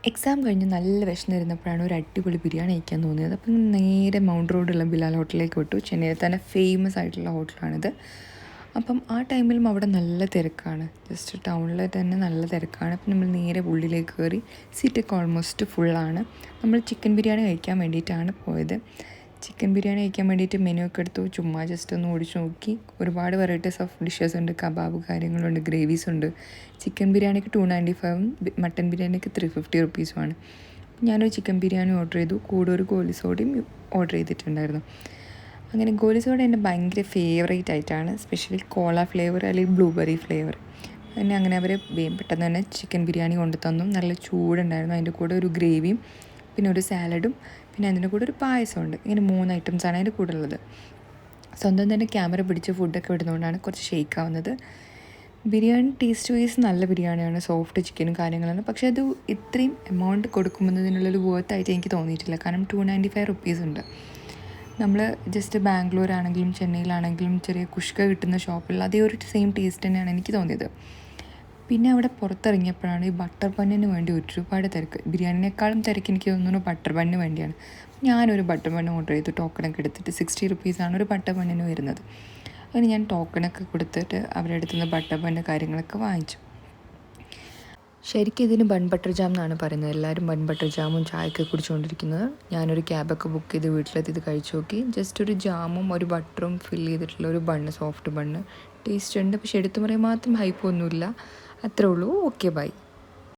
Exam കഴിഞ്ഞ് നല്ല വിശന്നിരുന്നപ്പോഴാണ് ഒരു അടിപൊളി ബിരിയാണി കഴിക്കാൻ തോന്നിയത്. അപ്പം നേരെ മൗണ്ട് റോഡുള്ള ബിലാൽ ഹോട്ടലിലേക്ക് വിട്ടു. ചെന്നൈയിൽ തന്നെ ഫേമസ് ആയിട്ടുള്ള ഹോട്ടലാണിത്. അപ്പം ആ ടൈമിലും അവിടെ നല്ല തിരക്കാണ്. ജസ്റ്റ് ടൗണിൽ തന്നെ നല്ല തിരക്കാണ്. അപ്പം നമ്മൾ നേരെ ഉള്ളിലേക്ക് കയറി. സീറ്റൊക്കെ ഓൾമോസ്റ്റ് ഫുള്ളാണ്. നമ്മൾ ചിക്കൻ ബിരിയാണി കഴിക്കാൻ വേണ്ടിയിട്ടാണ് പോയത്. ചിക്കൻ ബിരിയാണി കഴിക്കാൻ വേണ്ടിയിട്ട് മെനു ഒക്കെ എടുത്തു. ചുമ്മാ ജസ്റ്റ് ഒന്ന് ഓടിച്ച് നോക്കി. ഒരുപാട് വെറൈറ്റീസ് ഓഫ് ഡിഷസ് ഉണ്ട്. കബാബ് കാര്യങ്ങളുണ്ട്, ഗ്രേവീസ് ഉണ്ട്. ചിക്കൻ ബിരിയാണിക്ക് 295 മട്ടൻ ബിരിയാണിക്ക് 350 റുപ്പീസുമാണ്. ഞാനൊരു ചിക്കൻ ബിരിയാണി ഓർഡർ ചെയ്തു. കൂടെ ഒരു ഗോലി സോഡയും ഓർഡർ ചെയ്തിട്ടുണ്ടായിരുന്നു. അങ്ങനെ ഗോലി സോഡ എൻ്റെ ഭയങ്കര ഫേവറേറ്റ് ആയിട്ടാണ്. സ്പെഷ്യലി കോള ഫ്ലേവർ അല്ലെങ്കിൽ ബ്ലൂബെറി ഫ്ലേവർ. അങ്ങനെ അവർ പെട്ടെന്ന് തന്നെ ചിക്കൻ ബിരിയാണി കൊണ്ടു തന്നു. നല്ല ചൂടുണ്ടായിരുന്നു. അതിൻ്റെ കൂടെ ഒരു ഗ്രേവിയും പിന്നെ ഒരു സാലഡും പിന്നെ അതിൻ്റെ കൂടെ ഒരു പായസമുണ്ട്. ഇങ്ങനെ 3 ഐറ്റംസാണ് അതിൻ്റെ കൂടെ ഉള്ളത്. സ്വന്തം തന്നെ ക്യാമറ പിടിച്ച് ഫുഡൊക്കെ വിടുന്നതുകൊണ്ടാണ് കുറച്ച് ഷേക്ക് ആവുന്നത്. ബിരിയാണി ടേസ്റ്റ് വൈസ് നല്ല ബിരിയാണിയാണ്. സോഫ്റ്റ് ചിക്കനും കാര്യങ്ങളാണ്. പക്ഷേ അത് ഇത്രയും എമൗണ്ട് കൊടുക്കുമ്പോഴതിനുള്ളൊരു വർത്തായിട്ട് എനിക്ക് തോന്നിയിട്ടില്ല. കാരണം 295 റുപ്പീസ് ഉണ്ട്. നമ്മൾ ജസ്റ്റ് ബാംഗ്ലൂർ ആണെങ്കിലും ചെന്നൈയിലാണെങ്കിലും ചെറിയ കുഷ്ക കിട്ടുന്ന ഷോപ്പിൽ അതേ ഒരു സെയിം ടേസ്റ്റ് തന്നെയാണ് എനിക്ക് തോന്നിയത്. പിന്നെ അവിടെ പുറത്തിറങ്ങിയപ്പോഴാണ് ഈ ബട്ടർ ബണ്ണിന് വേണ്ടി ഒരുപാട് തിരക്ക്. ബിരിയാണിനേക്കാളും തിരക്ക് എനിക്ക് തോന്നുന്നു ബട്ടർ ബണ്ണിന് വേണ്ടിയാണ്. ഞാനൊരു ബട്ടർ ബണ്ണ് ഓർഡർ ചെയ്തു. ടോക്കണൊക്കെ എടുത്തിട്ട് 60 റുപ്പീസാണ് ഒരു ബട്ടർ ബണ്ണിന് വരുന്നത്. അങ്ങനെ ഞാൻ ടോക്കണൊക്കെ കൊടുത്തിട്ട് അവരുടെ അടുത്ത് നിന്ന് ബട്ടർ ബണ്ണ് കാര്യങ്ങളൊക്കെ വാങ്ങിച്ചു. ശരിക്കും ഇതിന് ബൺ ബട്ടർ ജാം എന്നാണ് പറയുന്നത്. എല്ലാവരും ബൺ ബട്ടർ ജാമും ചായയൊക്കെ കുടിച്ചുകൊണ്ടിരിക്കുന്നത്. ഞാനൊരു ക്യാബൊക്കെ ബുക്ക് ചെയ്ത് വീട്ടിലെത്തി ഇത് കഴിച്ചു നോക്കി. ജസ്റ്റ് ഒരു ജാമും ഒരു ബട്ടറും ഫില്ല് ചെയ്തിട്ടുള്ള ഒരു ബണ്ണ്, സോഫ്റ്റ് ബണ്ണ്. ടേസ്റ്റ് ഉണ്ട്. പക്ഷെ എടുത്തു പറയാൻ മാത്രം ഹൈപ്പൊന്നുമില്ല. അത്രേ ഉള്ളൂ. Okay, by.